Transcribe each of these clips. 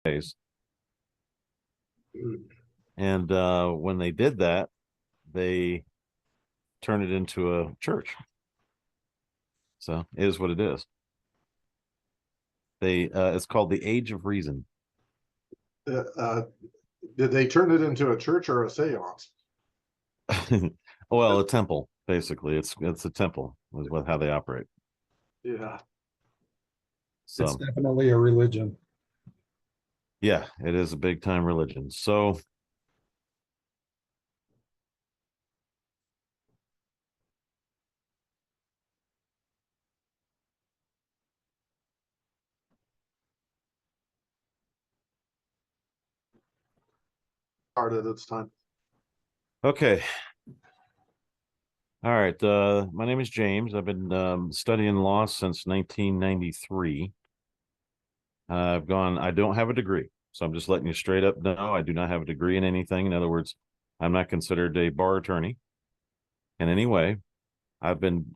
days. And when they did that, they turned it into a church. So it is what it is. It's called the Age of Reason. Uh, did they turn it into a church or a seance? Well, a temple, basically. It's a temple is what how they operate. Yeah. It's So definitely a religion. yeah, it is a big time religion. So Hard at its time. okay. All right. My name is James. I've been studying law since 1993. I don't have a degree. So I'm just letting you straight up know I do not have a degree in anything. In other words, I'm not considered a bar attorney in any way. I've been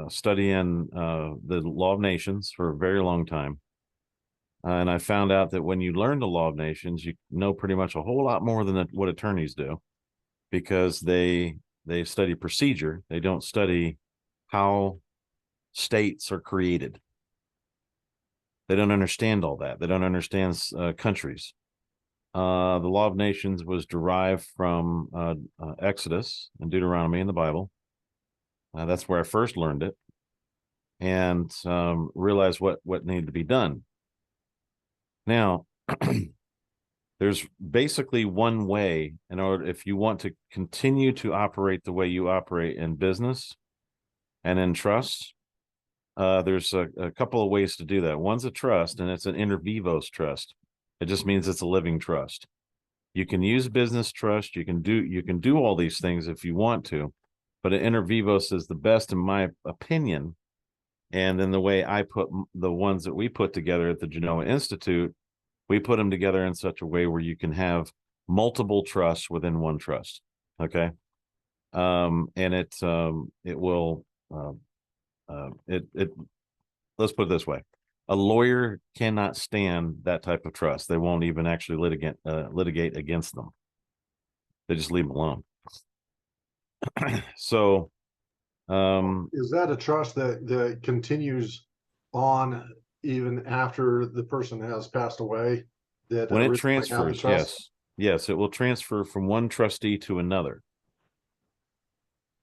studying the law of nations for a very long time. And I found out that when you learn the law of nations, you know pretty much a whole lot more than what attorneys do because they study procedure. They don't study how states are created. They don't understand all that. They don't understand countries. The law of nations was derived from Exodus and Deuteronomy in the Bible. That's where I first learned it and realized what needed to be done. Now, there's basically one way in order if you want to continue to operate the way you operate in business and in trust. There's a couple of ways to do that. One's a trust, and it's an inter vivos trust. It just means it's a living trust. You can use business trust. You can do all these things if you want to, but an inter vivos is the best in my opinion. And then the way I put the ones that we put together at the Genoa Institute, we put them together in such a way where you can have multiple trusts within one trust. Okay. And it will, it let's put it this way. A lawyer cannot stand that type of trust. They won't even actually litigate against them. They just leave them alone. So, Is that a trust that continues on even after the person has passed away? That when it originally had the transfers, trust? yes, it will transfer from one trustee to another.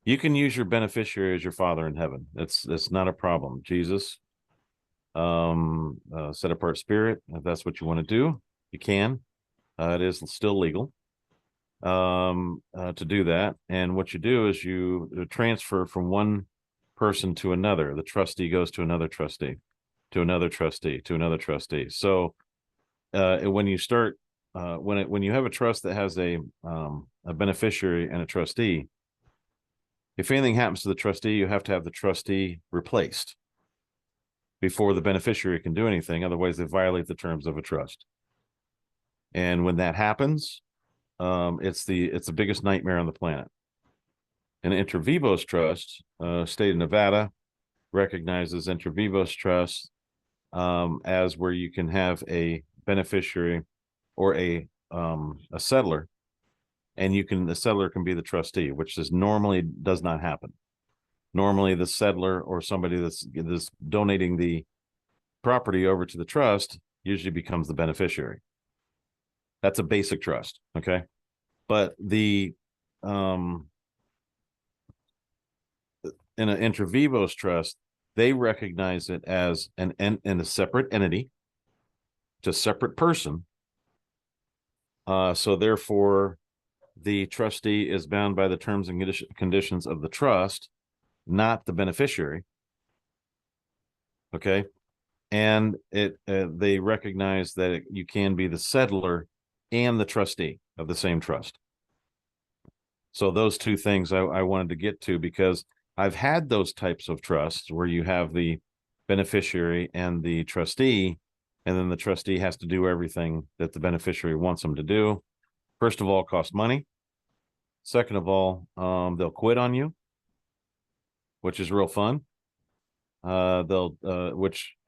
You can use your beneficiary as your father in heaven. It's not a problem. Jesus, set apart spirit. If that's what you want to do, you can. It is still legal to do that. And what you do is you transfer from one person to another. The trustee goes to another trustee, to another trustee, to another trustee. So when you start when you have a trust that has a beneficiary and a trustee, if anything happens to the trustee, you have to have the trustee replaced before the beneficiary can do anything. Otherwise, they violate the terms of a trust. And when that happens, it's the biggest nightmare on the planet. An inter vivos trust, state of Nevada recognizes inter vivos trust as where you can have a beneficiary or a settler, and the settler can be the trustee, which normally does not happen. Normally, the settler or somebody that's donating the property over to the trust usually becomes the beneficiary. That's a basic trust, okay? But the in an inter vivos trust, they recognize it as in a separate entity, it's a separate person. So therefore, the trustee is bound by the terms and conditions of the trust, not the beneficiary. Okay, and they recognize that you can be the settler and the trustee of the same trust. So those two things I wanted to get to because I've had those types of trusts where you have the beneficiary and the trustee, and then the trustee has to do everything that the beneficiary wants them to do. First of all, it costs money. Second of all, they'll quit on you, which is real fun. they'll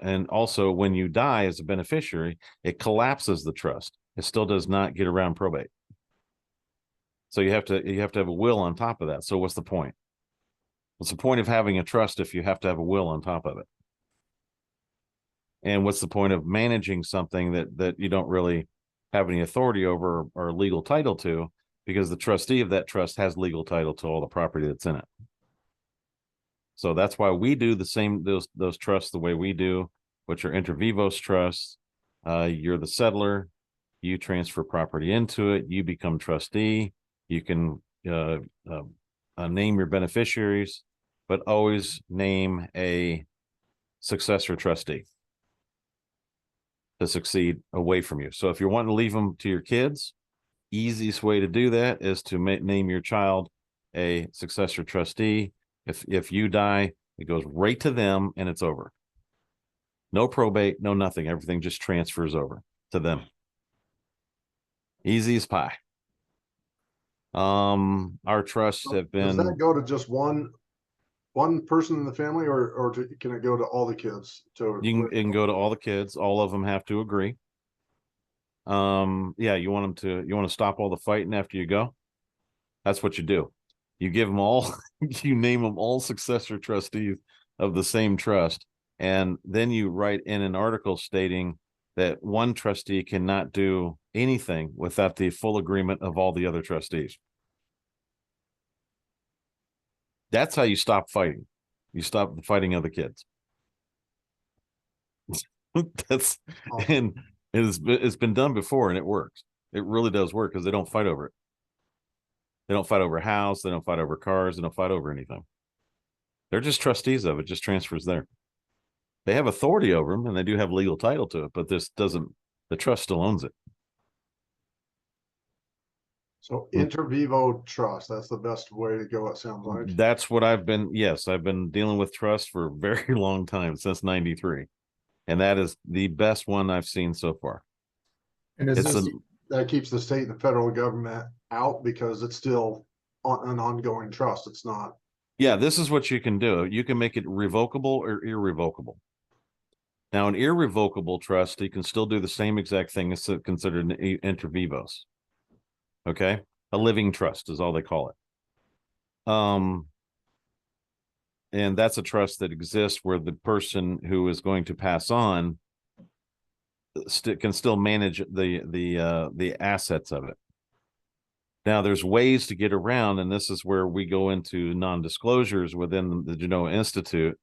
and also when you die as a beneficiary, it collapses the trust. It still does not get around probate. So you have to have a will on top of that. So what's the point? What's the point of having a trust if you have to have a will on top of it? And what's the point of managing something that you don't really have any authority over or legal title to, because the trustee of that trust has legal title to all the property that's in it. So that's why we do the same those trusts the way we do, which are inter vivos trusts. You're the settler, you transfer property into it, you become trustee. You can name your beneficiaries, but always name a successor trustee to succeed away from you. So if you're wanting to leave them to your kids, easiest way to do that is to name your child a successor trustee. If you die, it goes right to them and it's over. No probate, no nothing. Everything just transfers over to them. Easy as pie. Our trusts have been. Does that go to just one person in the family, or can it go to all the kids? It can go to all the kids. All of them have to agree. Yeah, you want to stop all the fighting after you go? That's what you do. You give them all, you name them all successor trustees of the same trust. And then you write in an article stating that one trustee cannot do anything without the full agreement of all the other trustees. That's how you stop fighting. You stop the fighting of the kids. That's and it's been done before and it works. It really does work because they don't fight over it. They don't fight over a house. They don't fight over cars. They don't fight over anything. They're just trustees of it. Just transfers there. They have authority over them and they do have legal title to it, but this doesn't. The trust still owns it. So inter vivo trust, that's the best way to go, it sounds like. That's what I've been dealing with trust for a very long time, since 93. And that is the best one I've seen so far. And that keeps the state and the federal government out because it's still an ongoing trust. It's not. Yeah, this is what you can do. You can make it revocable or irrevocable. Now, an irrevocable trust, you can still do the same exact thing as considered an inter vivos. Okay, a living trust is all they call it. And that's a trust that exists where the person who is going to pass on can still manage the assets of it. Now, there's ways to get around, and this is where we go into non-disclosures within the Genoa Institute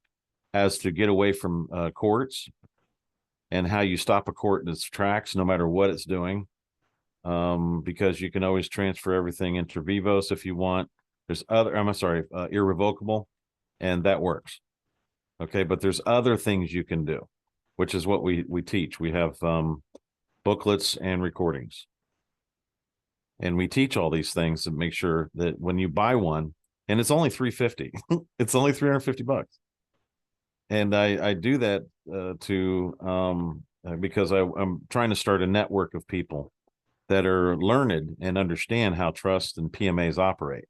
as to get away from courts and how you stop a court in its tracks, no matter what it's doing. Because you can always transfer everything inter vivos if you want. There's irrevocable, and that works. Okay, but there's other things you can do, which is what we teach. We have booklets and recordings. And we teach all these things to make sure that when you buy one, and it's only $350, it's only $350. And I do that because I'm trying to start a network of people that are learned and understand how trust and PMAs operate,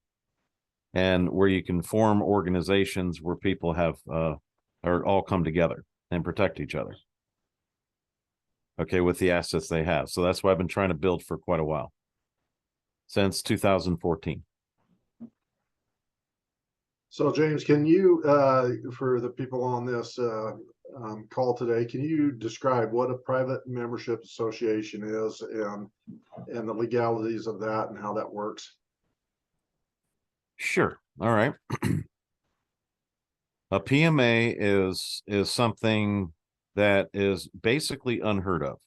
and where you can form organizations where people have or all come together and protect each other. Okay, with the assets they have. So that's what I've been trying to build for quite a while, since 2014. So James, can you, for the people on this call today, can you describe what a private membership association is and the legalities of that and how that works? Sure. All right. A PMA is something that is basically unheard of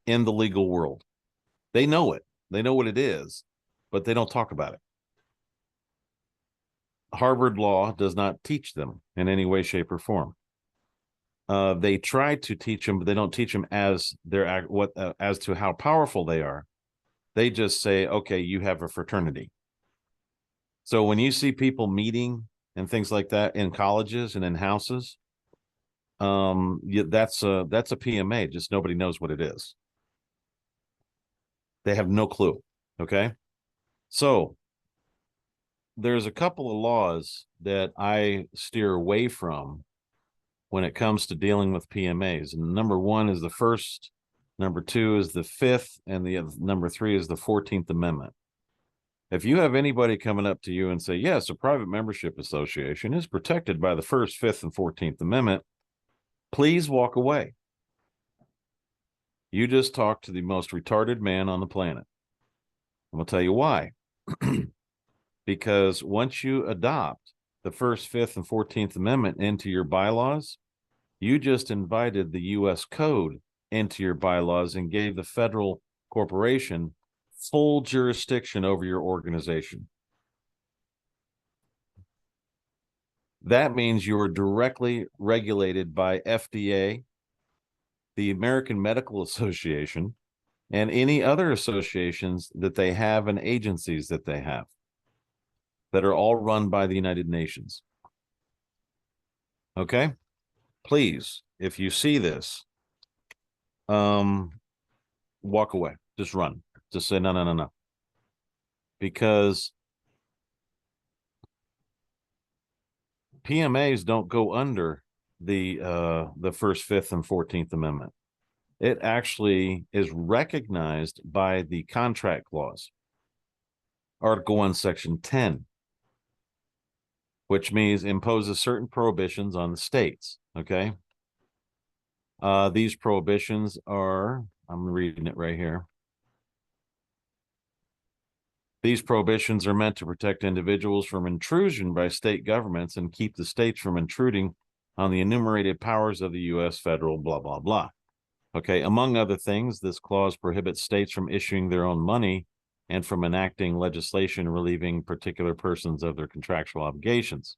in the legal world. They know it. They know what it is, but they don't talk about it. Harvard Law does not teach them in any way, shape, or form. They try to teach them, but they don't teach them as as to how powerful they are. They just say, okay, you have a fraternity. So when you see people meeting and things like that in colleges and in houses, that's a PMA. Just nobody knows what it is. They have no clue. Okay, so there's a couple of laws that I steer away from when it comes to dealing with PMAs. And number one is the first, number two is the fifth, and the number three is the 14th Amendment. If you have anybody coming up to you and say, yes, a private membership association is protected by the first, fifth, and 14th Amendment, please walk away. You just talked to the most retarded man on the planet. I'm going to tell you why. Because once you adopt the first, fifth, and 14th Amendment into your bylaws, you just invited the U.S. Code into your bylaws and gave the federal corporation full jurisdiction over your organization. That means you are directly regulated by FDA, the American Medical Association, and any other associations that they have and agencies that they have that are all run by the United Nations. Okay? Please, if you see this, walk away. Just run. Just say, no. Because PMAs don't go under the first, fifth, and 14th Amendment. It actually is recognized by the contract clause, Article 1, Section 10, which means imposes certain prohibitions on the states. Okay. These prohibitions are, I'm reading it right here. These prohibitions are meant to protect individuals from intrusion by state governments and keep the states from intruding on the enumerated powers of the U.S. federal blah, blah, blah. Okay, among other things, this clause prohibits states from issuing their own money and from enacting legislation relieving particular persons of their contractual obligations.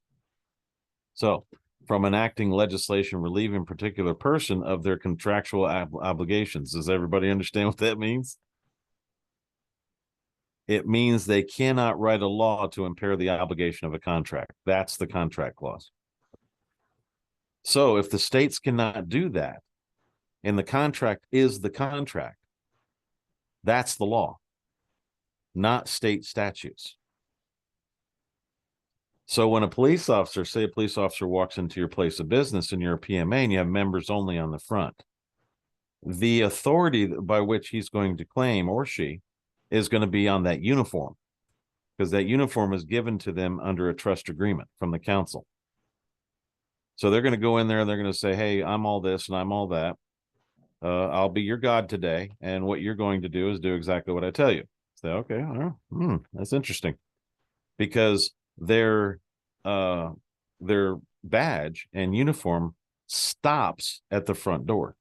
So, from enacting legislation relieving a particular person of their contractual obligations. Does everybody understand what that means? It means they cannot write a law to impair the obligation of a contract. That's the contract clause. So if the states cannot do that, and the contract is the contract, that's the law, not state statutes. So when a police officer, say a police officer walks into your place of business and you're a PMA and you have members only on the front, the authority by which he's going to claim, or she, is going to be on that uniform, because that uniform is given to them under a trust agreement from the council. So they're going to go in there and they're going to say, hey, I'm all this and I'm all that. I'll be your God today. And what you're going to do is do exactly what I tell you. Say, okay, that's interesting. Because their badge and uniform stops at the front door.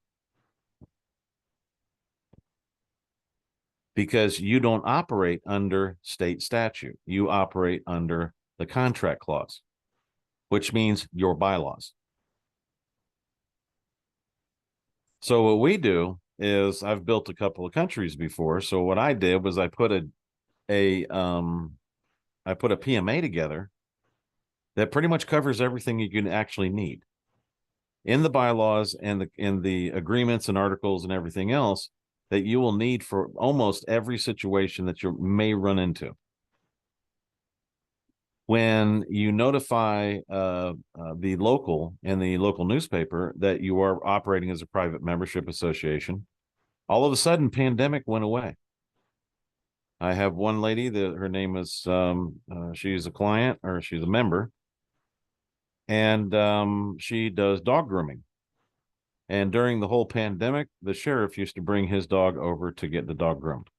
Because you don't operate under state statute. You operate under the contract clause, which means your bylaws. So what we do is, I've built a couple of countries before. So what I did was I put a PMA together that pretty much covers everything you can actually need in the bylaws and in the agreements and articles and everything else that you will need for almost every situation that you may run into. When you notify the local in the local newspaper that you are operating as a private membership association, all of a sudden pandemic went away. I have one lady that her name is, she's a client, or she's a member, and she does dog grooming. And during the whole pandemic, the sheriff used to bring his dog over to get the dog groomed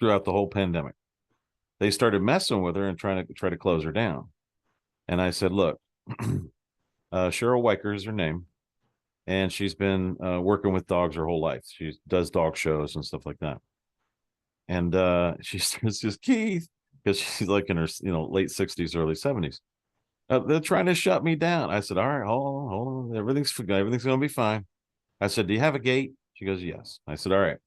throughout the whole pandemic. They started messing with her and try to close her down. And I said, look, Cheryl Weicker is her name. And she's been working with dogs her whole life. She does dog shows and stuff like that. And she says, Keith, because she's like in her late 60s, early 70s. They're trying to shut me down. I said, all right, hold on. Everything's going to be fine. I said, do you have a gate? She goes, yes. I said, all right.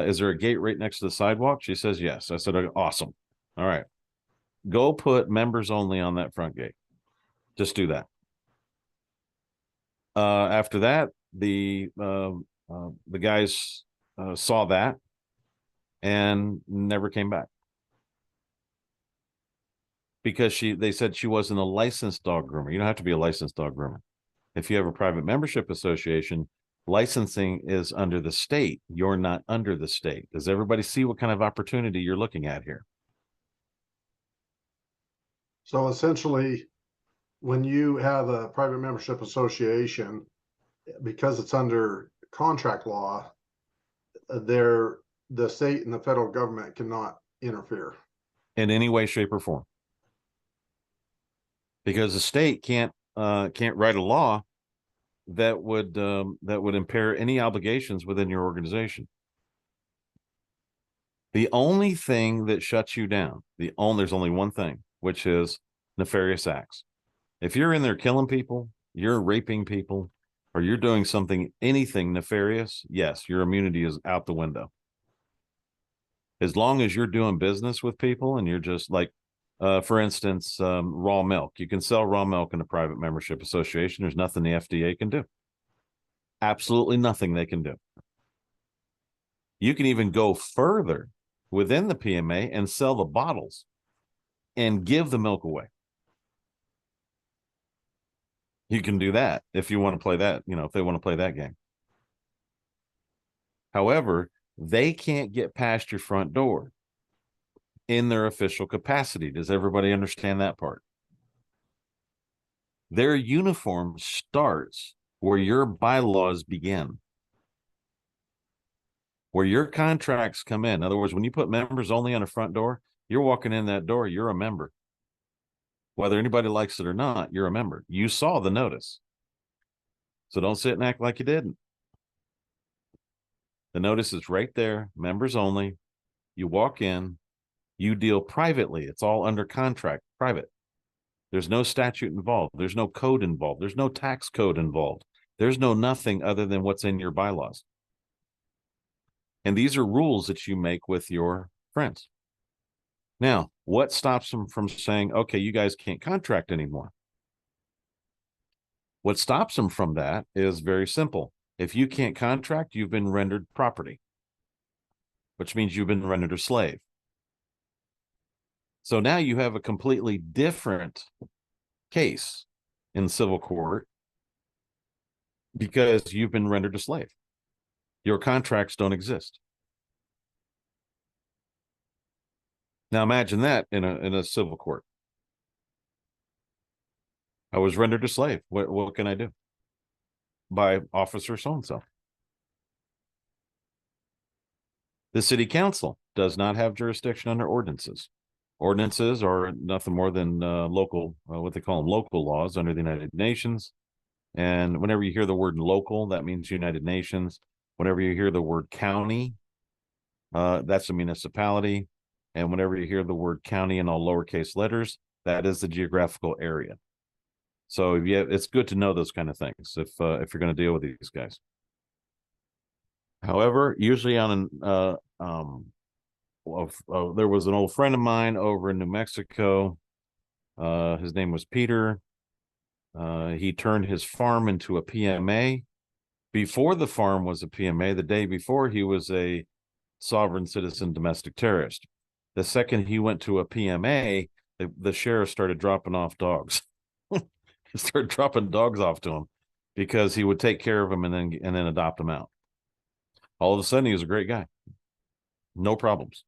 Is there a gate right next to the sidewalk? She says, yes. I said, awesome. All right. Go put members only on that front gate. Just do that. After that, the guys saw that and never came back. Because they said she wasn't a licensed dog groomer. You don't have to be a licensed dog groomer. If you have a private membership association, licensing is under the state. You're not under the state. Does everybody see what kind of opportunity you're looking at here? So essentially, when you have a private membership association, because it's under contract law, the state and the federal government cannot interfere. In any way, shape, or form. Because the state can't write a law that would impair any obligations within your organization. The only thing that shuts you down, there's only one thing, which is nefarious acts. If you're in there killing people, you're raping people, or you're doing anything nefarious, yes, your immunity is out the window. As long as you're doing business with people and you're just like, for instance, raw milk. You can sell raw milk in a private membership association. There's nothing the FDA can do. Absolutely nothing they can do. You can even go further within the PMA and sell the bottles and give the milk away. You can do that if you want to play that, if they want to play that game. However, they can't get past your front door in their official capacity. Does everybody understand that part? Their uniform starts where your bylaws begin, where your contracts come in. In other words, when you put members only on a front door, you're walking in that door, you're a member. Whether anybody likes it or not, you're a member. You saw the notice. So don't sit and act like you didn't. The notice is right there, members only. You walk in, you deal privately. It's all under contract, private. There's no statute involved. There's no code involved. There's no tax code involved. There's no nothing other than what's in your bylaws. And these are rules that you make with your friends. Now, what stops them from saying, okay, you guys can't contract anymore? What stops them from that is very simple. If you can't contract, you've been rendered property, which means you've been rendered a slave. So now you have a completely different case in civil court because you've been rendered a slave. Your contracts don't exist. Now imagine that in a civil court. I was rendered a slave. What can I do? By officer so-and-so. The city council does not have jurisdiction under ordinances. Ordinances are nothing more than local, what they call them, local laws under the United Nations. And whenever you hear the word local, that means United Nations. Whenever you hear the word county, that's a municipality. And whenever you hear the word county in all lowercase letters, that is the geographical area. So yeah, it's good to know those kind of things if you're going to deal with these guys. However, usually on an there was an old friend of mine over in New Mexico. His name was Peter. He turned his farm into a PMA. Before the farm was a PMA, the day before he was a sovereign citizen domestic terrorist. The second he went to a PMA, the sheriff started dropping off dogs. He started dropping dogs off to him because he would take care of them and then adopt them out. All of a sudden, he was a great guy. No problems.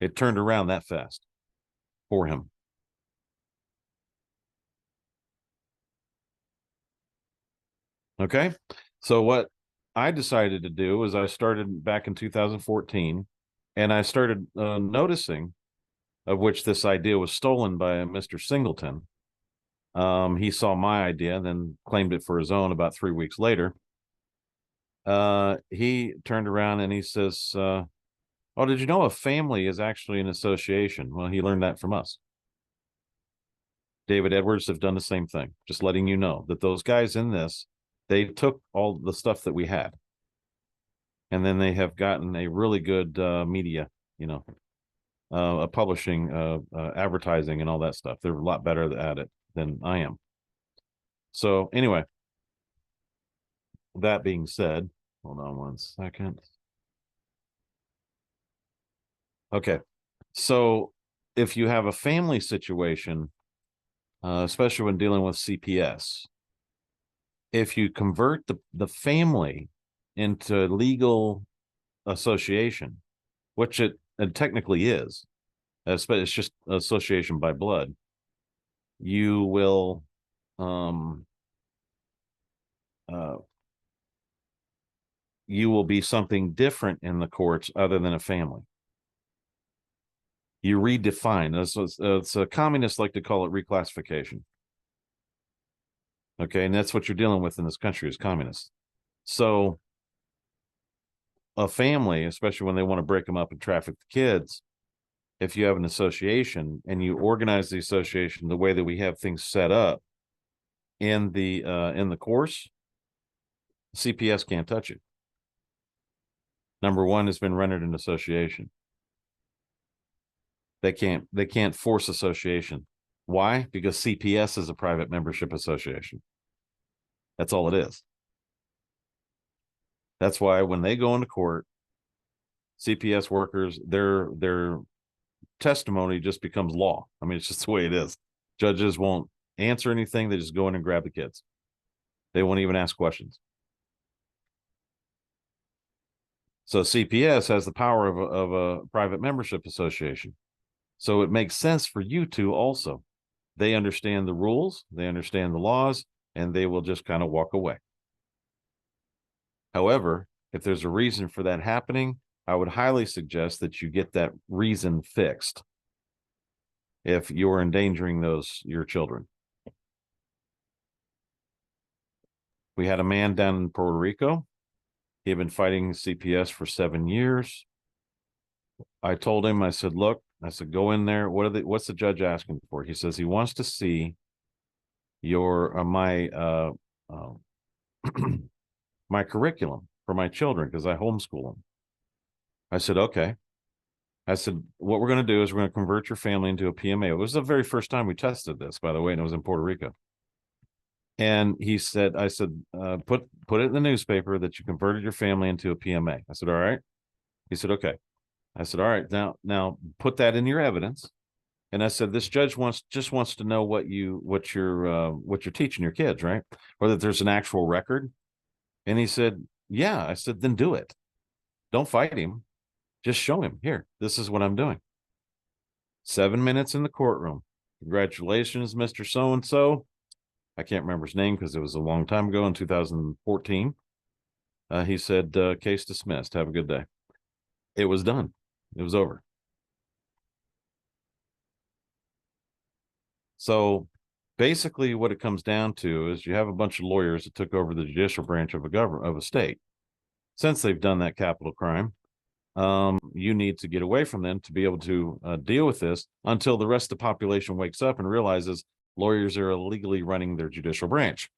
It turned around that fast for him. Okay. So what I decided to do is I started back in 2014 and I started noticing, of which this idea was stolen by Mr. Singleton. He saw my idea and then claimed it for his own about 3 weeks later. He turned around and he says, oh, did you know a family is actually an association? Well, he learned that from us. David Edwards have done the same thing. Just letting you know that those guys in this, they took all the stuff that we had. And then they have gotten a really good media, publishing, advertising and all that stuff. They're a lot better at it than I am. So anyway, that being said, hold on one second. Okay. So if you have a family situation, especially when dealing with CPS, if you convert the family into legal association, which it technically is, but it's just association by blood, you will you will be something different in the courts other than a family. You redefine. It's a communists like to call it reclassification. Okay, and that's what you're dealing with in this country is communists. So a family, especially when they want to break them up and traffic the kids, if you have an association and you organize the association the way that we have things set up in the course, CPS can't touch it. Number one, has been rendered an association. They can't force association. Why? Because CPS is a private membership association. That's all it is. That's why when they go into court, CPS workers, their testimony just becomes law. I mean, it's just the way it is. Judges won't answer anything. They just go in and grab the kids. They won't even ask questions. So CPS has the power of a private membership association. So it makes sense for you to also. They understand the rules, they understand the laws, and they will just kind of walk away. However, if there's a reason for that happening, I would highly suggest that you get that reason fixed if you're endangering your children. We had a man down in Puerto Rico. He had been fighting CPS for 7 years. I told him, I said, look, I said, go in there. What's the judge asking for? He says he wants to see your my curriculum for my children because I homeschool them. I said, okay. I said, what we're going to do is we're going to convert your family into a PMA. It was the very first time we tested this, by the way, and it was in Puerto Rico. And he said, I said, put it in the newspaper that you converted your family into a PMA. I said, all right. He said, okay. I said, all right, now put that in your evidence. And I said, this judge just wants to know what you're teaching your kids, right? Or that there's an actual record. And he said, yeah. I said, then do it. Don't fight him. Just show him, here, this is what I'm doing. 7 minutes in the courtroom. Congratulations, Mr. So-and-so. I can't remember his name because it was a long time ago in 2014. He said, case dismissed. Have a good day. It was done. It was over. So basically what it comes down to is you have a bunch of lawyers that took over the judicial branch of a state. Since they've done that capital crime, you need to get away from them to be able to deal with this until the rest of the population wakes up and realizes lawyers are illegally running their judicial branch.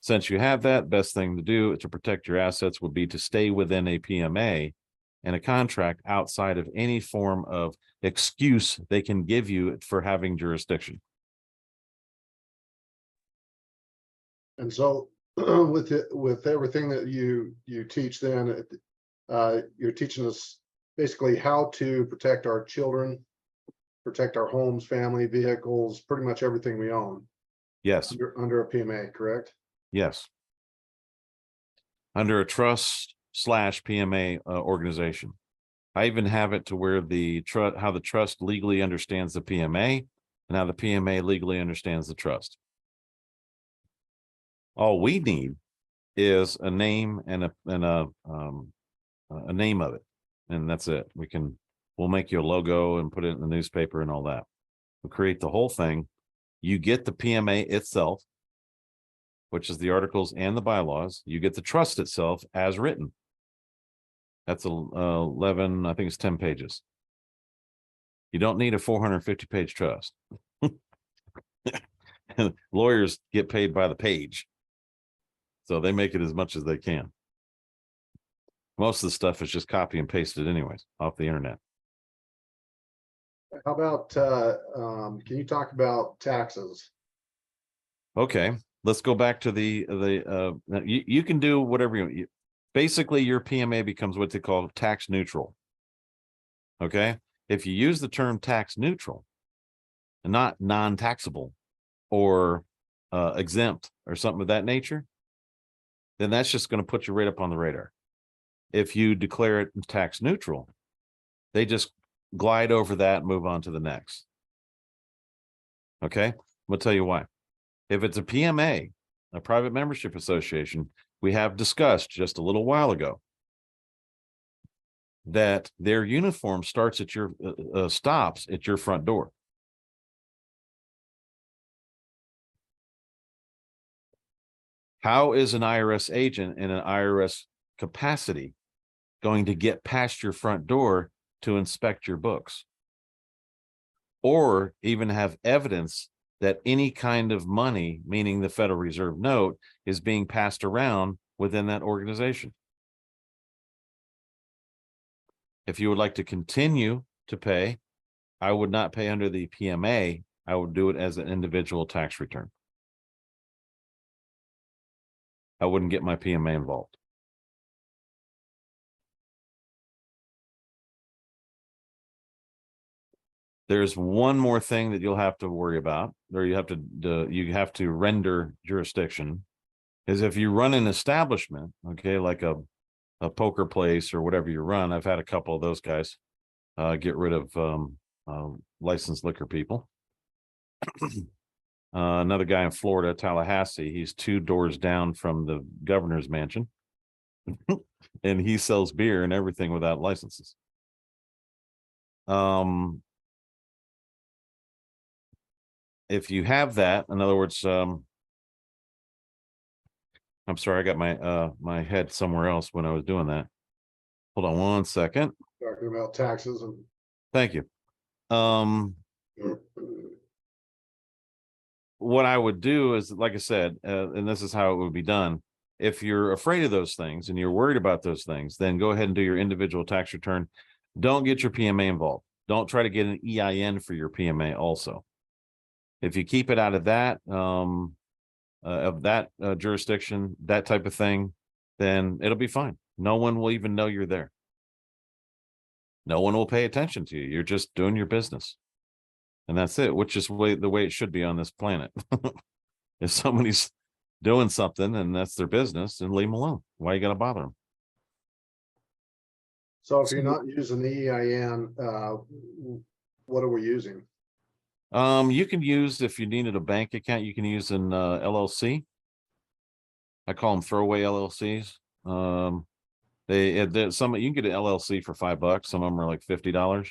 Since you have that, best thing to do to protect your assets would be to stay within a PMA and a contract outside of any form of excuse they can give you for having jurisdiction. And so with everything that you teach, then you're teaching us basically how to protect our children, protect our homes, family, vehicles, pretty much everything we own. Yes. Under a PMA, correct? Yes. Under a trust / PMA organization. I even have it to where how the trust legally understands the PMA and how the PMA legally understands the trust. All we need is a name and a name of it, and that's it. We'll make you a logo and put it in the newspaper and all that. We'll create the whole thing. You get the PMA itself, which is the articles and the bylaws. You get the trust itself as written. That's 11, I think it's 10 pages. You don't need a 450-page trust. Lawyers get paid by the page. So they make it as much as they can. Most of the stuff is just copy and pasted anyways off the internet. How about, can you talk about taxes? Okay, let's go back to you can do whatever you basically your PMA becomes what they call tax neutral. Okay, if you use the term tax neutral and not non-taxable or exempt or something of that nature, then that's just going to put you right up on the radar. If you declare it tax neutral, they just glide over that and move on to the next. Okay, we'll tell you why. If it's a PMA, a private membership association, we have discussed just a little while ago that their uniform starts at your stops at your front door. How is an IRS agent in an IRS capacity going to get past your front door to inspect your books, or even have evidence that any kind of money, meaning the Federal Reserve note, is being passed around within that organization? If you would like to continue to pay, I would not pay under the PMA. I would do it as an individual tax return. I wouldn't get my PMA involved. There's one more thing that you'll have to worry about, or you have to render jurisdiction, is if you run an establishment, okay, like a poker place or whatever you run. I've had a couple of those guys get rid of licensed liquor people. Another guy in Florida, Tallahassee, he's 2 doors down from the governor's mansion. And he sells beer and everything without licenses. If you have that, in other words, I'm sorry, I got my head somewhere else when I was doing that. Hold on one second. Talking about taxes and. Thank you. What I would do is, like I said, and this is how it would be done. If you're afraid of those things and you're worried about those things, then go ahead and do your individual tax return. Don't get your PMA involved. Don't try to get an EIN for your PMA also. If you keep it out of that, jurisdiction, that type of thing, then it'll be fine. No one will even know you're there. No one will pay attention to you. You're just doing your business. And that's it, which is the way it should be on this planet. If somebody's doing something and that's their business, then leave them alone. Why you got to bother them? So if you're not using the EIN, what are we using? You can use, if you needed a bank account, you can use an LLC. I call them throwaway LLCs. Some you can get an LLC for $5. Some of them are like $50,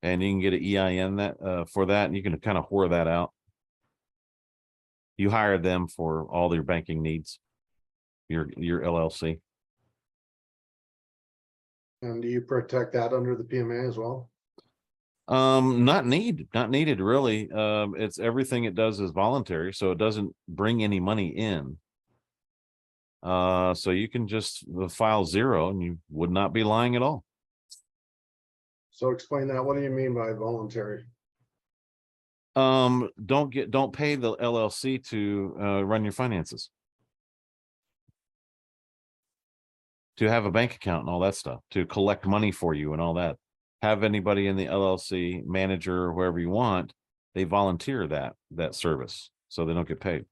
and you can get an EIN that for that, and you can kind of whore that out. You hire them for all your banking needs, your LLC. And do you protect that under the PMA as well? Not needed really. It's everything it does is voluntary, so it doesn't bring any money in. So you can just file 0 and you would not be lying at all. So explain that. What do you mean by voluntary? Don't pay the LLC to run your finances, to have a bank account and all that stuff, to collect money for you and all that. Have anybody in the LLC, manager, or whoever you want, they volunteer that service, so they don't get paid.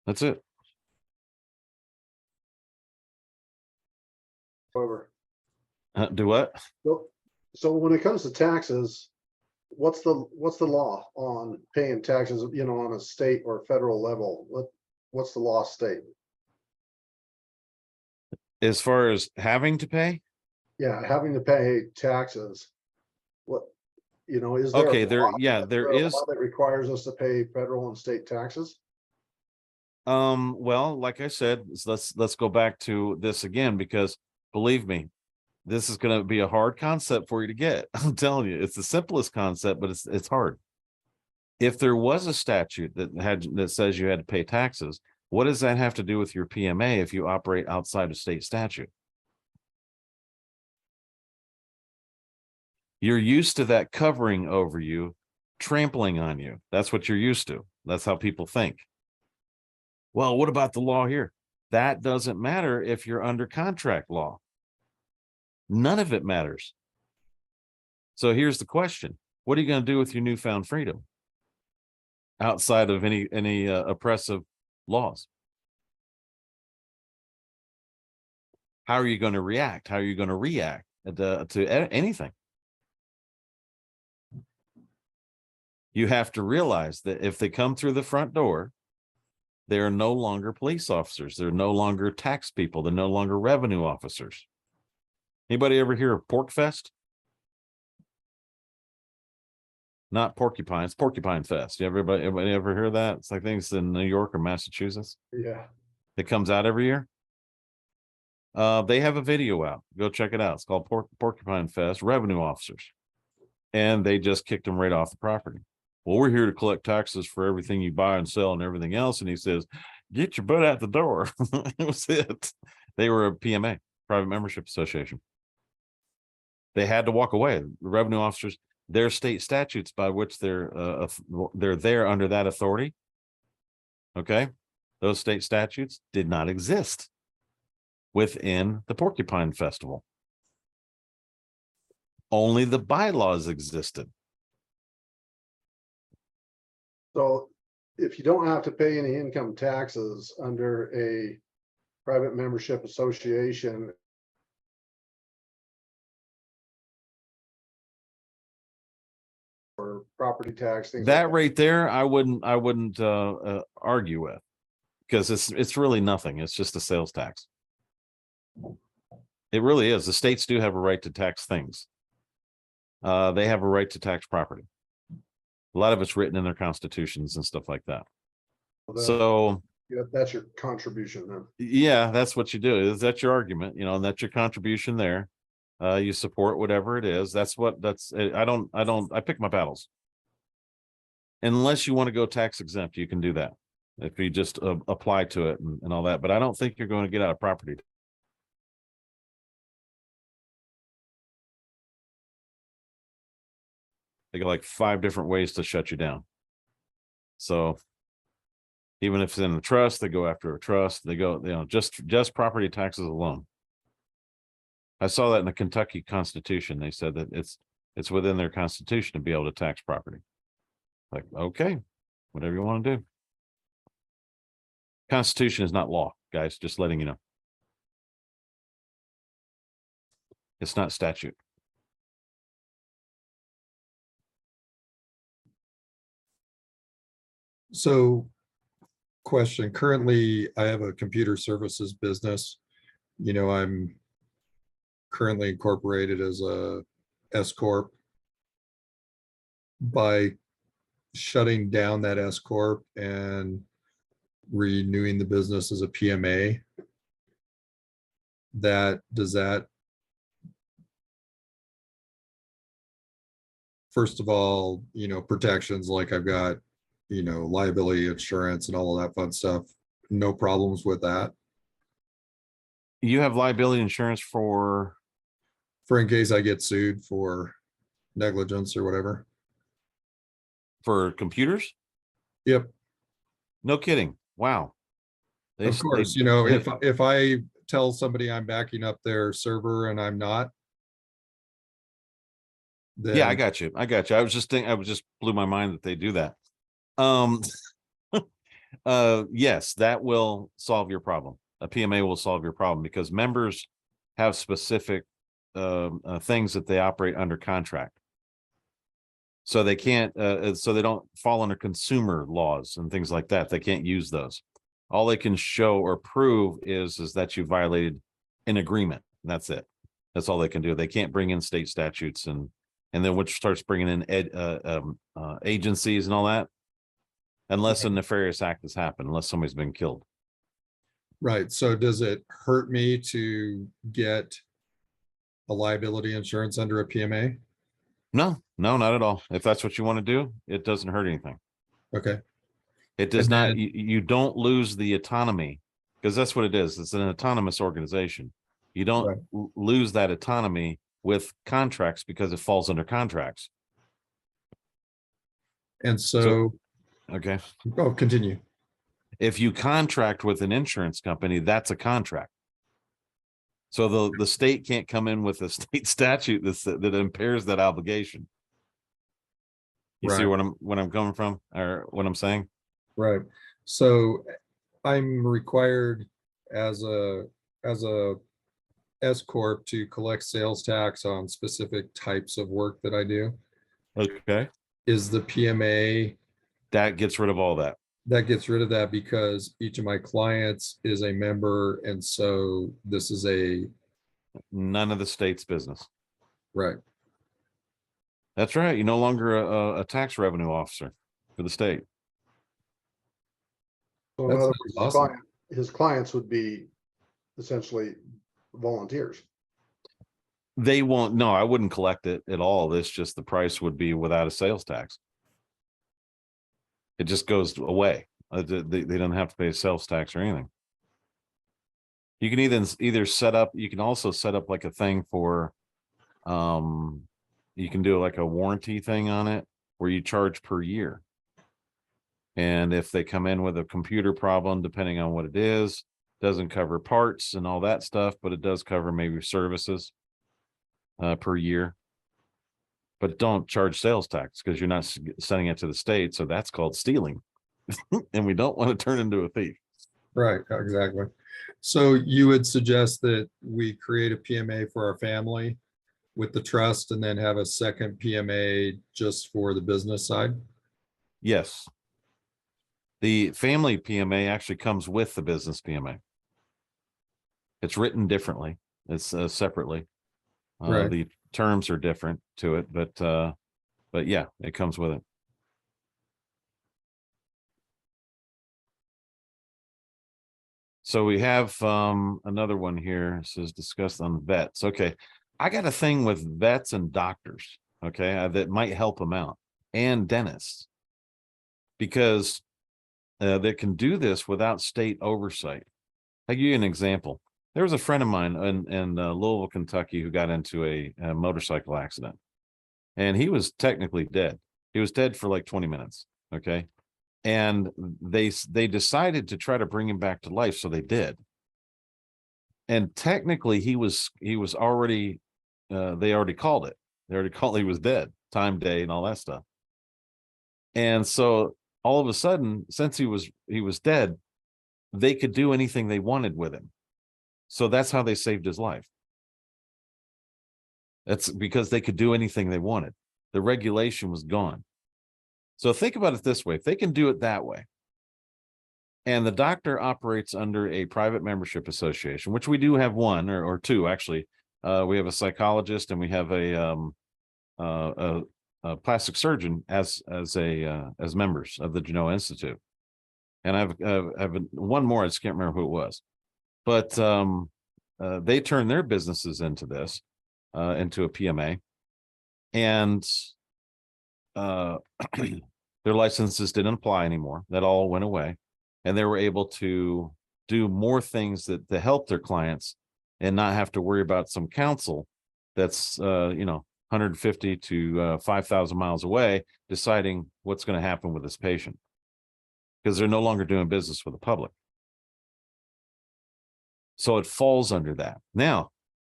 That's it. However, Do what? so when it comes to taxes, what's the law on paying taxes, on a state or federal level? What's the law state? As far as having to pay? Yeah, having to pay taxes. What, is there Okay, a law, there a is. law that requires us to pay federal and state taxes? Well, like I said, let's go back to this again, because believe me, this is going to be a hard concept for you to get. I'm telling you, it's the simplest concept, but it's hard. If there was a statute that says you had to pay taxes, what does that have to do with your PMA if you operate outside of state statute? You're used to that covering over you, trampling on you. That's what you're used to. That's how people think. Well, what about the law here? That doesn't matter if you're under contract law. None of it matters. So here's the question. What are you going to do with your newfound freedom? outside of any oppressive laws. How are you going to react? How are you going to react to anything? You have to realize that if they come through the front door, they are no longer police officers. They're no longer tax people. They're no longer revenue officers. Anybody ever hear of Pork Fest? Not Porcupine. It's Porcupine Fest. Everybody ever hear that? It's like things in New York or Massachusetts. Yeah. It comes out every year. They have a video out. Go check it out. It's called Porcupine Fest, revenue officers. And they just kicked them right off the property. Well, we're here to collect taxes for everything you buy and sell and everything else. And he says, get your butt out the door. It was it. They were a PMA, Private Membership Association. They had to walk away. The revenue officers, their state statutes by which they're there under that authority. Okay. Those state statutes did not exist within the Porcupine Festival. Only the bylaws existed. So if you don't have to pay any income taxes under a private membership association, or property tax, things That like right there, I wouldn't argue with, because it's really nothing. It's just a sales tax. It really is. The states do have a right to tax things. They have a right to tax property. A lot of it's written in their constitutions and stuff like that. that. So Yeah, that's your contribution then. yeah, that's what you do. Is that your argument? You know, and that's your contribution there. You support whatever it is. I pick my battles. Unless you want to go tax exempt, you can do that if you just apply to it and all that. But I don't think you're going to get out of property. They got like 5 different ways to shut you down. So even if it's in a trust, they go after a trust. They go, just property taxes alone. I saw that in the Kentucky Constitution. They said that it's within their constitution to be able to tax property. Like, okay, whatever you want to do. Constitution is not law, guys, just letting you know. It's not statute. So question, currently I have a computer services business. I'm currently incorporated as a S Corp. By shutting down that S Corp and renewing the business as a PMA, does that first of all, protections like I've got, liability insurance and all of that fun stuff. No problems with that. You have liability insurance for in case I get sued for negligence or whatever. For computers? Yep. No kidding. Wow. Of course, if I tell somebody I'm backing up their server and I'm not, then yeah, I got you. I just blew my mind that they do that. Yes, that will solve your problem. A PMA will solve your problem because members have specific things that they operate under contract. So they can't, so they don't fall under consumer laws and things like that. They can't use those. All they can show or prove is that you violated an agreement. And that's it. That's all they can do. They can't bring in state statutes and then which starts bringing in agencies and all that, unless a nefarious act has happened, unless somebody's been killed. Right. So does it hurt me to get a liability insurance under a PMA? No, not at all. If that's what you want to do, it doesn't hurt anything. Okay. It does And not. then- You don't lose the autonomy because that's what it is. It's an autonomous organization. You don't Right. lose that autonomy with contracts because it falls under contracts. And so, Okay. oh, continue. If you contract with an insurance company, that's a contract. So the state can't come in with a state statute that impairs that obligation. You see Right. what I'm coming from, or what I'm saying? Right. So I'm required as a S corp to collect sales tax on specific types of work that I do. Okay. Is the PMA That gets rid of all that. that gets rid of that because each of my clients is a member, and so this is a None of the state's business. right. That's right. You're no longer a tax revenue officer for the state. So in That's other words, awesome. his clients would be essentially volunteers. They won't. No, I wouldn't collect it at all. This just the price would be without a sales tax. It just goes away. They don't have to pay a sales tax or anything. You can either set up. You can also set up like a thing for, you can do like a warranty thing on it where you charge per year. And if they come in with a computer problem, depending on what it is, doesn't cover parts and all that stuff, but it does cover maybe services per year. But don't charge sales tax because you're not sending it to the state. So that's called stealing. And we don't want to turn into a thief. Right, exactly. So you would suggest that we create a PMA for our family with the trust and then have a second PMA just for the business side? Yes. The family PMA actually comes with the business PMA. It's written differently. It's separately. Right. The terms are different to it, but yeah, it comes with it. So we have another one here. It says discussed on vets. Okay. I got a thing with vets and doctors, okay, that might help them out, and dentists, because they can do this without state oversight. I'll give you an example. There was a friend of mine in Louisville, Kentucky, who got into a motorcycle accident, and he was technically dead. He was dead for like 20 minutes. Okay. And they decided to try to bring him back to life. So they did. And technically he was already, they already called it. They already called he was dead, time, day, and all that stuff. And so all of a sudden, since he was dead, they could do anything they wanted with him. So that's how they saved his life. That's because they could do anything they wanted. The regulation was gone. So think about it this way. If they can do it that way, and the doctor operates under a private membership association, which we do have one or two, actually. We have a psychologist and we have a plastic surgeon as members of the Genoa Institute. And I've one more, I just can't remember who it was. But they turn their businesses into this, into a PMA. And their licenses didn't apply anymore. That all went away. And they were able to do more things that to help their clients and not have to worry about some counsel that's 150 to 5,000 miles away deciding what's going to happen with this patient, because they're no longer doing business with the public. So it falls under that. Now,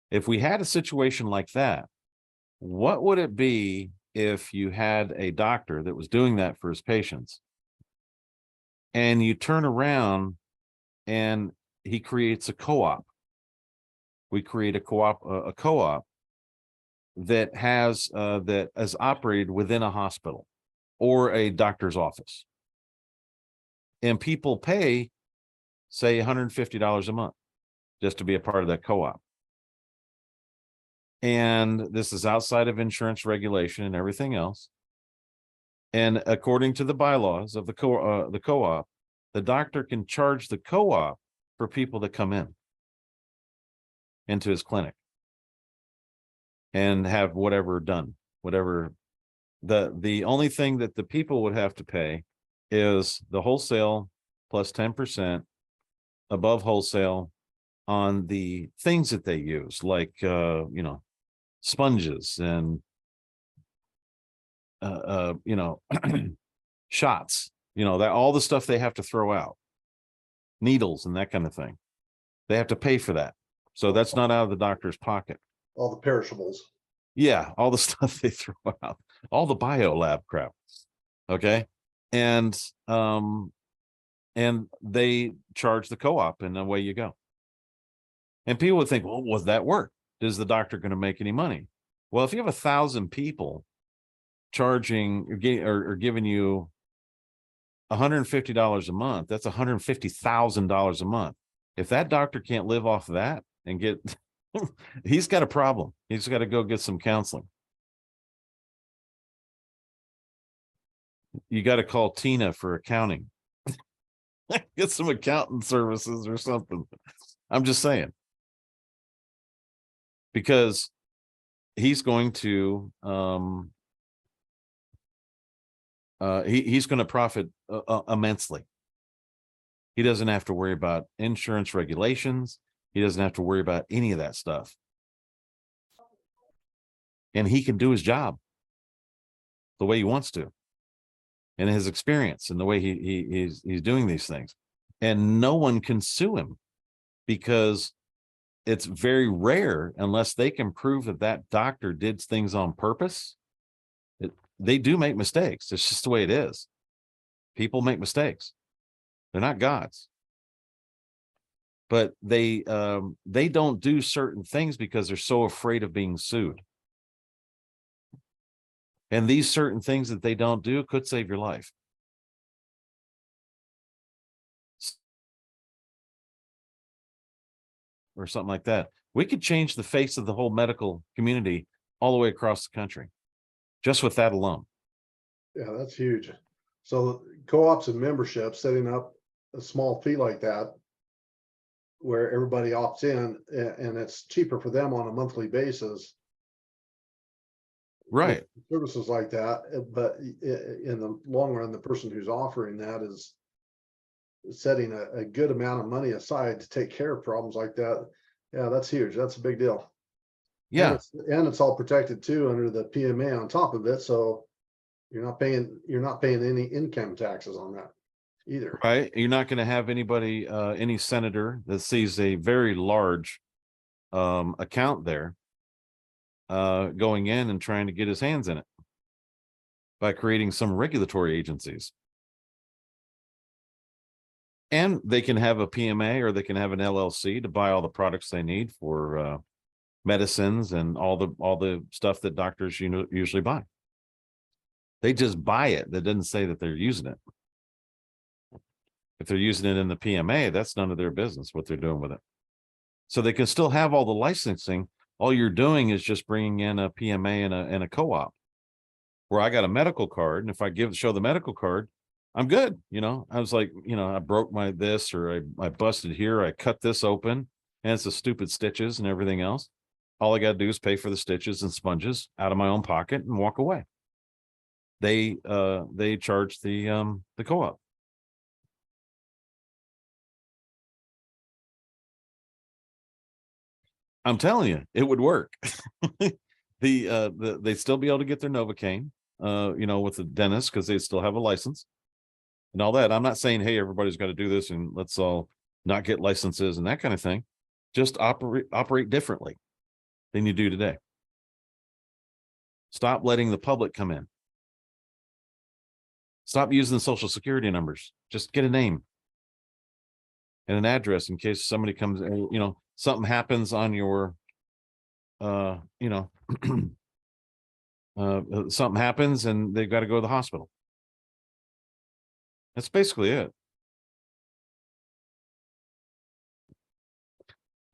if we had a situation like that, what would it be if you had a doctor that was doing that for his patients, and you turn around and he creates a co-op? We create a co-op that is operated within a hospital or a doctor's office, and people pay, say, $150 a month just to be a part of that co-op. And this is outside of insurance regulation and everything else. And according to the bylaws of the co-op, the doctor can charge the co-op for people that come into his clinic and have whatever done, whatever. The only thing that the people would have to pay is the wholesale plus 10% above wholesale on the things that they use, like sponges and shots, that all the stuff they have to throw out, needles and that kind of thing. They have to pay for that. So that's not out of the doctor's pocket. All the perishables. Yeah, all the stuff they throw out, all the bio lab crap. Okay. And they charge the co-op and away you go. And people would think, well, was that work? Is the doctor going to make any money? Well, if you have 1,000 people charging or giving you $150 a month, that's $150,000 a month. If that doctor can't live off of that and get, he's got a problem. He's got to go get some counseling. You got to call Tina for accounting. Get some accountant services or something. I'm just saying. Because he's going to he's going to profit immensely. He doesn't have to worry about insurance regulations. He doesn't have to worry about any of that stuff. And he can do his job the way he wants to, and his experience and the way he's doing these things. And no one can sue him, because it's very rare, unless they can prove that that doctor did things on purpose. They do make mistakes. It's just the way it is. People make mistakes. They're not gods. But they don't do certain things because they're so afraid of being sued. And these certain things that they don't do could save your life. Or something like that. We could change the face of the whole medical community all the way across the country, just with that alone. Yeah, that's huge. So co-ops and memberships, setting up a small fee like that, where everybody opts in, and it's cheaper for them on a monthly basis. Right. Services like that, but in the long run, the person who's offering that is setting a good amount of money aside to take care of problems like that. Yeah, that's huge. That's a big deal. Yeah. And it's all protected too under the PMA on top of it. So you're not paying any income taxes on that either. Right. You're not going to have anybody, any senator that sees a very large account there going in and trying to get his hands in it by creating some regulatory agencies. And they can have a PMA, or they can have an LLC to buy all the products they need for medicines and all the stuff that doctors usually buy. They just buy it. That doesn't say that they're using it. If they're using it in the PMA, that's none of their business what they're doing with it. So they can still have all the licensing. All you're doing is just bringing in a PMA and a co-op, where I got a medical card, and if I show the medical card, I'm good. I was like, I broke my this, or I busted here, I cut this open, and it's the stupid stitches and everything else. All I got to do is pay for the stitches and sponges out of my own pocket and walk away. They charge the co-op. I'm telling you, it would work. They'd still be able to get their Novocaine, with the dentist, because they still have a license and all that. I'm not saying, hey, everybody's got to do this and let's all not get licenses and that kind of thing. Just operate differently than you do today. Stop letting the public come in. Stop using the social security numbers. Just get a name and an address in case somebody comes, something happens on your, something happens and they've got to go to the hospital. That's basically it.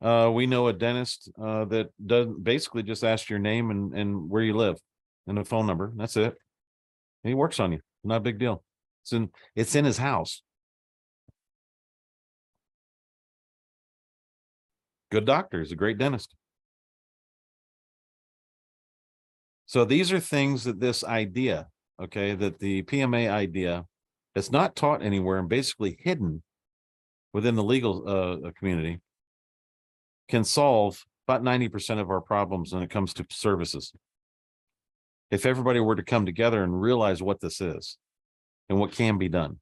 We know a dentist that does basically just ask your name and where you live and a phone number. That's it. And he works on you. Not a big deal. It's in his house. Good doctor. He's a great dentist. So these are things that this idea, okay, that the PMA idea is not taught anywhere and basically hidden within the legal community, can solve about 90% of our problems when it comes to services. If everybody were to come together and realize what this is and what can be done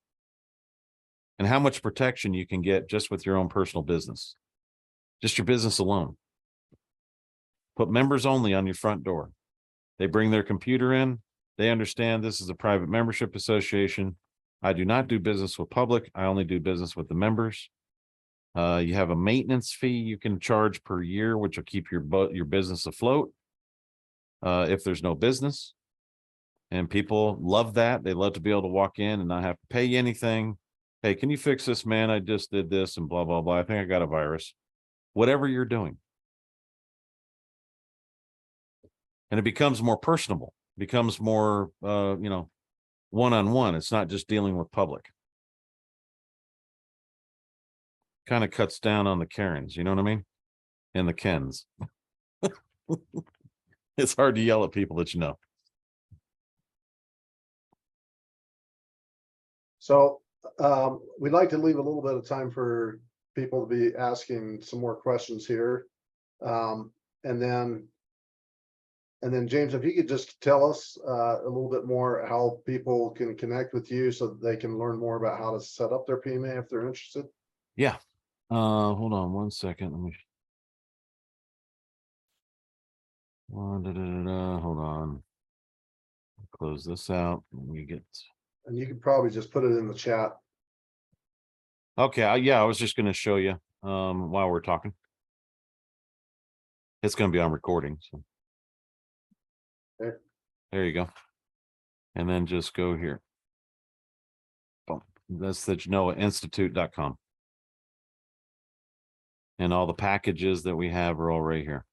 and how much protection you can get just with your own personal business, just your business alone. Put members only on your front door. They bring their computer in, They understand this is a private membership association. I do not do business with public. I only do business with the members. You have a maintenance fee you can charge per year, which will keep your business afloat if there's no business. And people love that. They love to be able to walk in and not have to pay you anything. Hey, can you fix this, man? I just did this and blah, blah, blah. I think I got a virus. Whatever you're doing. And it becomes more personable, becomes more, one-on-one. It's not just dealing with public. Kind of cuts down on the Karens, you know what I mean? And the Kens. It's hard to yell at people that you know. So we'd like to leave a little bit of time for people to be asking some more questions here. And then James, if you could just tell us a little bit more how people can connect with you so that they can learn more about how to set up their PMA if they're interested. Yeah. Hold on one second. Let me hold on. Close this out. Let me get. And you could probably just put it in the chat. Okay, yeah, I was just going to show you while we're talking. It's going to be on recording. So. There you go. And then just go here. Boom. That's the GenoaInstitute.com. And all the packages that we have are all right here.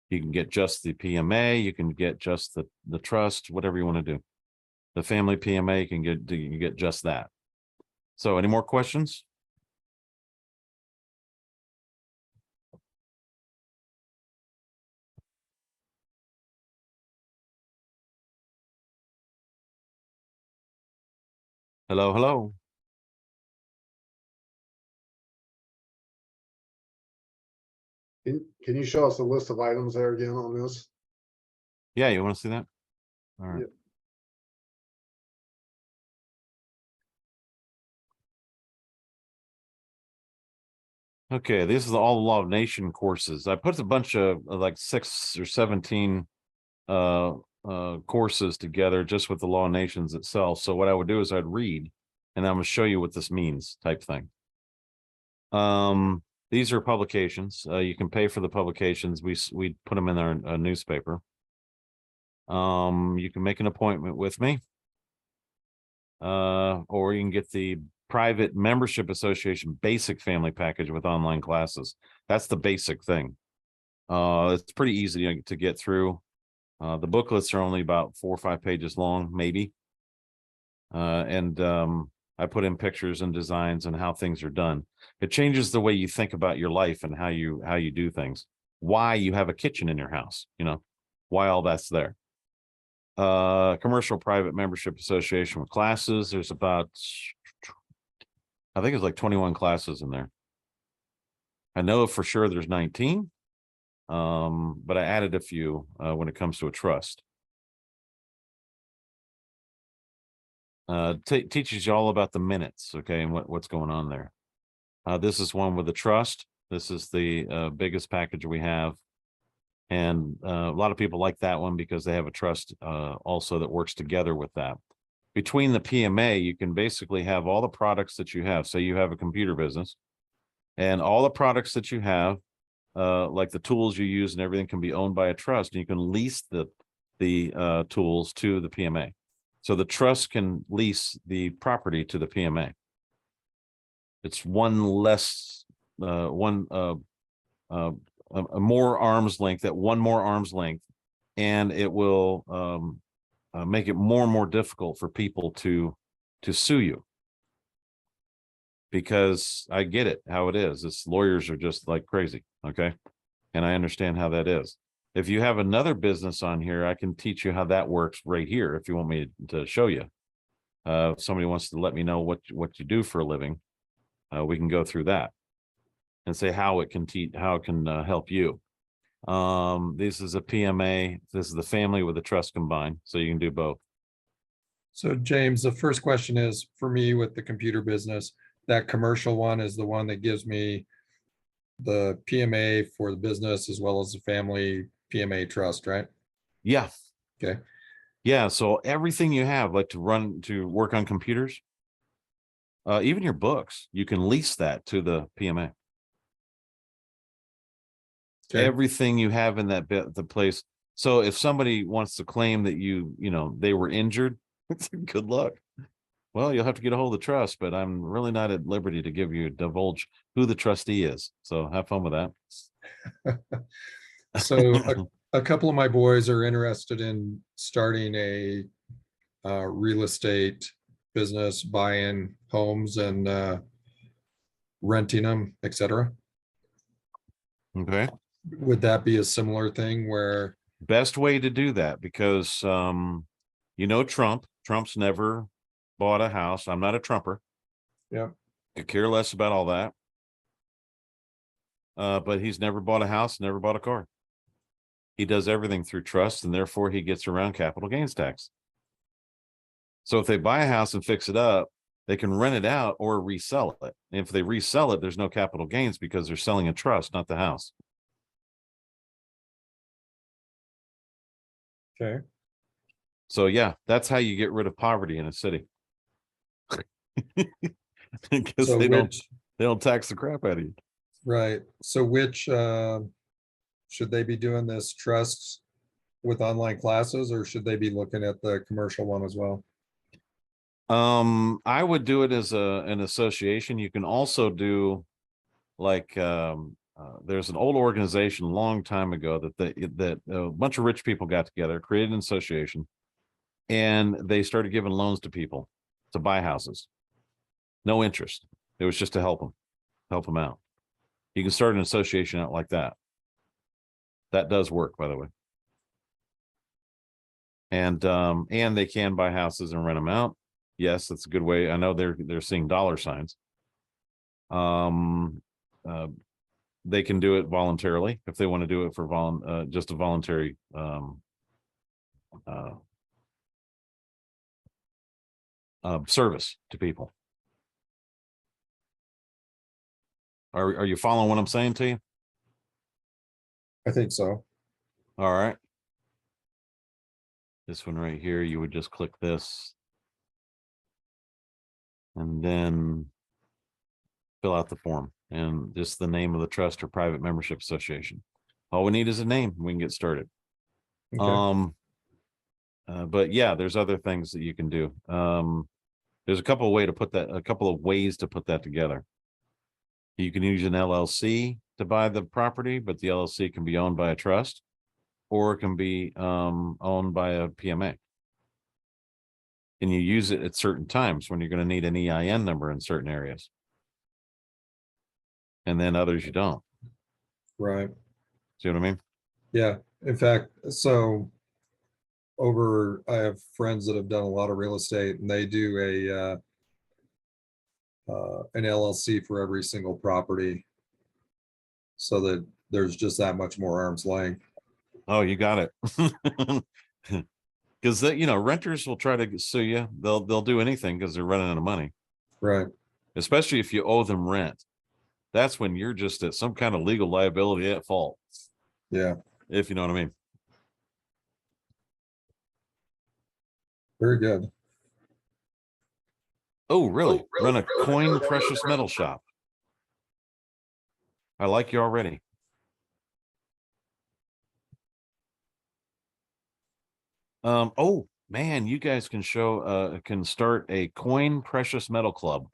You can get just the PMA, you can get just the trust, whatever you want to do. The family PMA, you can get just that. So any more questions? Hello, hello. Can you show us the list of items there again on this? Yeah, you want to see that? All right. Yep. Okay, this is all the Law of Nation courses. I put a bunch of like 6 or 17 courses together just with the Law of Nations itself. So what I would do is I'd read and I'm going to show you what this means type thing. These are publications. You can pay for the publications. We put them in our newspaper. You can make an appointment with me. Or you can get the private membership association basic family package with online classes. That's the basic thing. It's pretty easy to get through. The booklets are only about 4 or 5 pages long, maybe. I put in pictures and designs and how things are done. It changes the way you think about your life and how you do things. Why you have a kitchen in your house, why all that's there. Commercial private membership association with classes. There's about, I think it's like 21 classes in there. I know for sure there's 19, but I added a few when it comes to a trust. Teaches you all about the minutes, okay, and what's going on there. This is one with the trust. This is the biggest package we have. And a lot of people like that one because they have a trust also that works together with that. Between the PMA, you can basically have all the products that you have. Say you have a computer business and all the products that you have, like the tools you use and everything can be owned by a trust. And you can lease the tools to the PMA. So the trust can lease the property to the PMA. It's one less, a more arm's length, one more arm's length, and it will make it more and more difficult for people to sue you. Because I get it, how it is. It's lawyers are just like crazy, okay? And I understand how that is. If you have another business on here, I can teach you how that works right here if you want me to show you. If somebody wants to let me know what you do for a living, we can go through that and say how it can help you. This is a PMA. This is the family with the trust combined, so you can do both. So James, the first question is for me with the computer business, that commercial one is the one that gives me the PMA for the business as well as the family PMA trust, right? Yeah. Okay. Yeah, so everything you have, like to work on computers, even your books, you can lease that to the PMA. Okay. Everything you have in that bit, the place. So if somebody wants to claim that they were injured, good luck. Well, you'll have to get a hold of the trust, but I'm really not at liberty to divulge who the trustee is. So have fun with that. So a couple of my boys are interested in starting a real estate business, buying homes and renting them, etc. Okay. Would that be a similar thing where, Best way to do that, because Trump's never bought a house. I'm not a Trumper. yeah, Could care less about all that. But he's never bought a house, never bought a car. He does everything through trust, and therefore he gets around capital gains tax. So if they buy a house and fix it up, they can rent it out or resell it. And if they resell it, there's no capital gains because they're selling a trust, not the house. okay. So yeah, that's how you get rid of poverty in a city. Because So they which, don't tax the crap out of you. right, so which should they be doing this trusts with online classes, or should they be looking at the commercial one as well? I would do it as an association. You can also do like there's an old organization a long time ago that a bunch of rich people got together, created an association, and they started giving loans to people to buy houses. No interest. It was just to help them out. You can start an association out like that. That does work, by the way. And they can buy houses and rent them out. Yes, that's a good way. I know they're seeing dollar signs. Uh, they can do it voluntarily if they want to do it for just a voluntary uh, service to people. Are you following what I'm saying to you? I think so. All right. This one right here, you would just click this and then fill out the form and just the name of the trust or private membership association. All we need is a name. We can get started. Okay. But yeah, there's other things that you can do. There's a couple of ways to put that together. You can use an LLC to buy the property, but the LLC can be owned by a trust, or it can be owned by a PMA. And you use it at certain times when you're going to need an EIN number in certain areas. And then others you don't. Right. See what I mean? Yeah. In fact, so I have friends that have done a lot of real estate, and they do an LLC for every single property, so that there's just that much more arm's length. Oh, you got it. Because renters will try to sue you. They'll do anything because they're running out of money. Right. Especially if you owe them rent. That's when you're just at some kind of legal liability at fault. Yeah. If you know what I mean. Very good. Oh, really? Run a coin precious metal shop. I like you already. Oh man, you guys can start a coin precious metal club.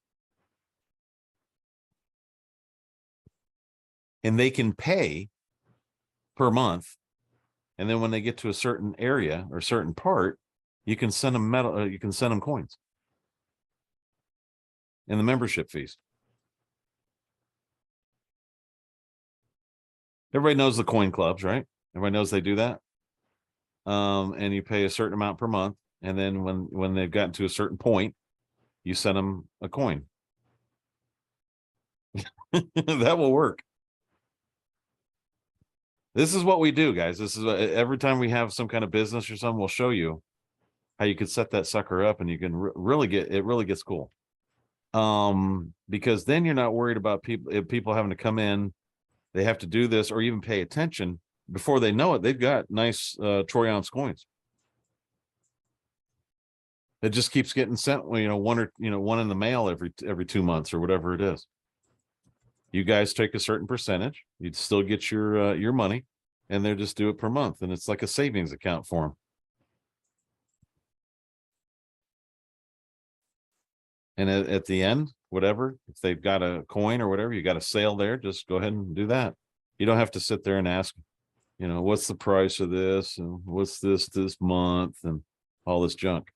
And they can pay per month. And then when they get to a certain area or certain part, you can send them you can send them coins. And the membership fees. Everybody knows the coin clubs, right? Everybody knows they do that. And you pay a certain amount per month. And then when they've gotten to a certain point, you send them a coin. That will work. This is what we do, guys. This is every time we have some kind of business or something, we'll show you how you could set that sucker up, and you can really gets cool. Because then you're not worried about people having to come in, they have to do this or even pay attention. Before they know it, they've got nice troy ounce coins. It just keeps getting sent, one in the mail every 2 months or whatever it is. You guys take a certain percentage, you'd still get your money, and they just do it per month, and it's like a savings account for them. And at the end, whatever, if they've got a coin or whatever, you got a sale there, just go ahead and do that. You don't have to sit there and ask, what's the price of this and what's this month and all this junk.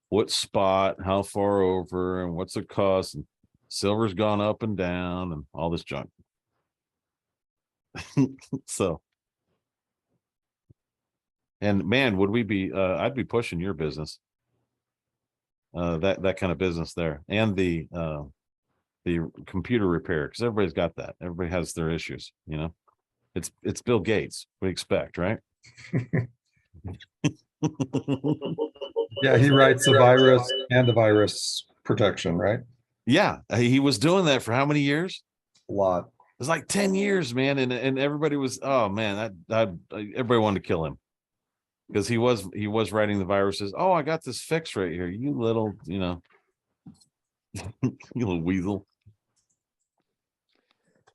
What spot, how far over, and what's it cost? And silver's gone up and down and all this junk. So, and man, would we be, I'd be pushing your business. That kind of business there, and the computer repair, because everybody's got that. Everybody has their issues, It's Bill Gates. We expect, right? Yeah, he writes the virus and the virus protection, right? Yeah, he was doing that for how many years? A lot. It was like 10 years, man, and everybody was, oh man, everybody wanted to kill him because he was writing the viruses. Oh, I got this fix right here. You little, you little weasel.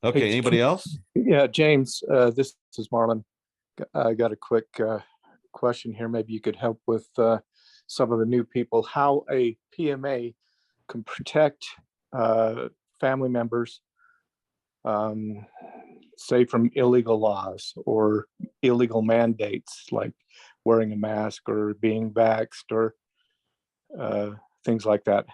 Okay, Hey, anybody else? Yeah, James, this is Marlon. I got a quick question here. Maybe you could help with some of the new people, how a PMA can protect family members, say from illegal laws or illegal mandates like wearing a mask or being vaxxed or things like that.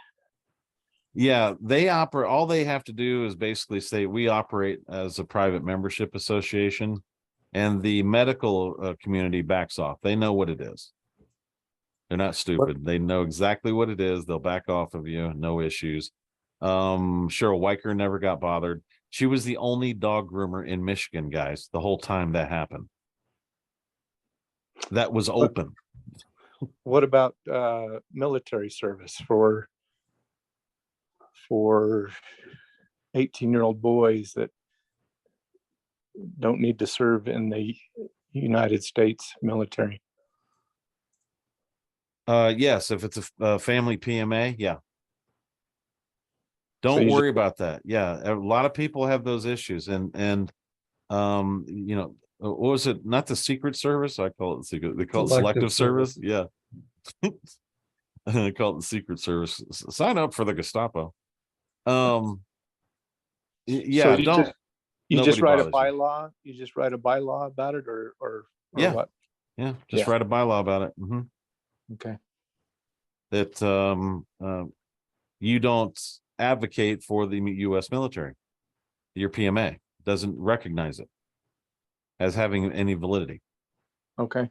Yeah, they operate. All they have to do is basically say we operate as a private membership association, and the medical community backs off. They know what it is. They're not stupid. They know exactly what it is. They'll back off of you. No issues. Cheryl Weicker never got bothered. She was the only dog groomer in Michigan, guys, the whole time that happened. That was open. What about military service for 18-year-old boys that don't need to serve in the United States military? Yes, if it's a family PMA, yeah. Don't worry about that. Yeah, a lot of people have those issues, and what was it? Not the Secret Service. I call it the secret. They call it Selective Service. Yeah. They call it the Secret Service. Sign up for the Gestapo. Yeah, so you just write a bothers you. bylaw. You just write a bylaw about it, or Yeah. what? Yeah, just write a bylaw about it. Okay. That you don't advocate for the U.S. military. Your PMA doesn't recognize it as having any validity. Okay.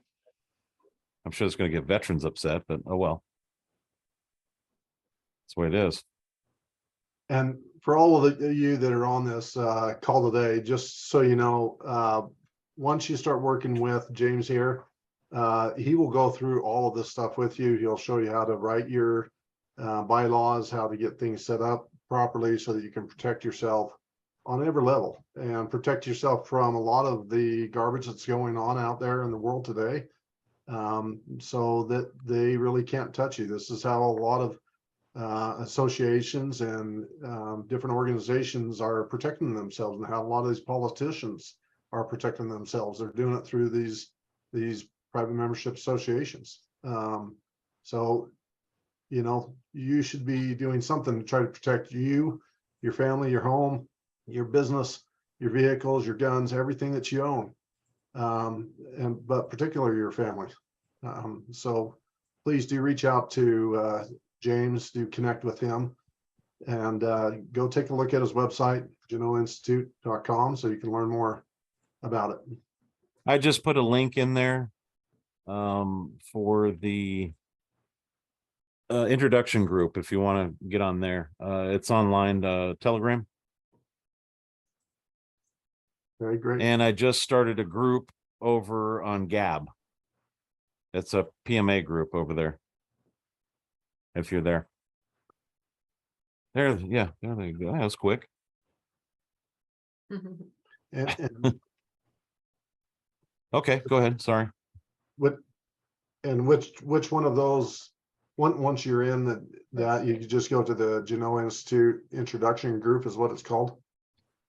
I'm sure it's going to get veterans upset, but oh well. That's the way it is. And for all of you that are on this call today, just so you know, once you start working with James here, he will go through all of this stuff with you. He'll show you how to write your bylaws, how to get things set up properly so that you can protect yourself on every level and protect yourself from a lot of the garbage that's going on out there in the world today, so that they really can't touch you. This is how a lot of associations and different organizations are protecting themselves, and how a lot of these politicians are protecting themselves. They're doing it through these private membership associations. So, you should be doing something to try to protect you, your family, your home, your business, your vehicles, your guns, everything that you own, but particularly your family. So please do reach out to James, do connect with him, and go take a look at his website, genoainstitute.com, so you can learn more about it. I just put a link in there for the introduction group if you want to get on there. It's online, Telegram. Very great. And I just started a group over on Gab. It's a PMA group over there. If you're there. There you go. That was quick. And Okay, go ahead. Sorry. which one of those once you're in that you can just go to the Genoa Institute introduction group is what it's called.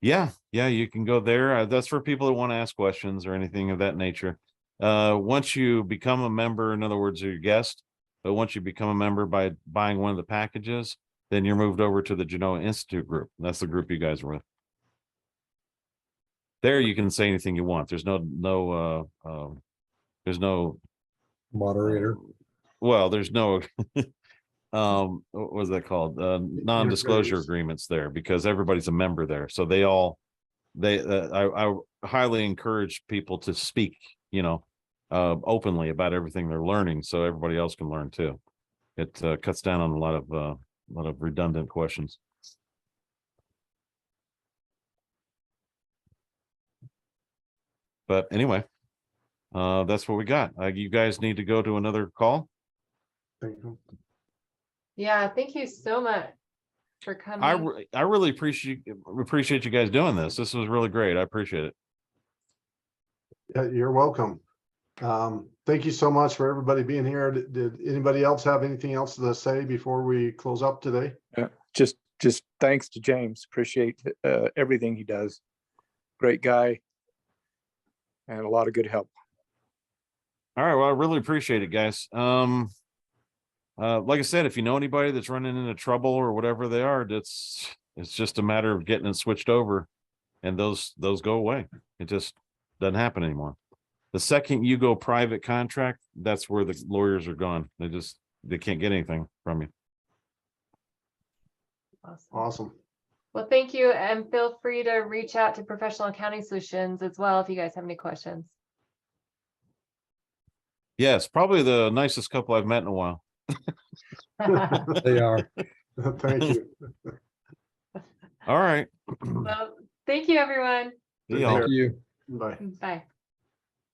Yeah, you can go there. That's for people that want to ask questions or anything of that nature. Once you become a member, in other words, you're a guest, but once you become a member by buying one of the packages, then you're moved over to the Genoa Institute group. That's the group you guys are with. There you can say anything you want. There's there's no Moderator. well, there's no what was that called? Non-disclosure Interface. agreements there, because everybody's a member there. So I highly encourage people to speak, openly about everything they're learning, so everybody else can learn too. It cuts down on a lot of redundant questions. But anyway, that's what we got. You guys need to go to another call. Thank you. Yeah, thank you so much for coming. I really appreciate you guys doing this. This was really great. I appreciate it. Yeah, you're welcome. Thank you so much for everybody being here. Did anybody else have anything else to say before we close up today? Just thanks to James. Appreciate everything he does. Great guy and a lot of good help. All right. Well, I really appreciate it, guys. Like I said, if you know anybody that's running into trouble or whatever they are, it's just a matter of getting it switched over, and those go away. It just doesn't happen anymore. The second you go private contract, that's where the lawyers are gone. They can't get anything from you. Awesome. Well, thank you. And feel free to reach out to Professional Accounting Solutions as well if you guys have any questions. Yes, probably the nicest couple I've met in a while. They are. Thank you. All right. Well, thank you, everyone. See y'all. Thank you. Bye. Bye.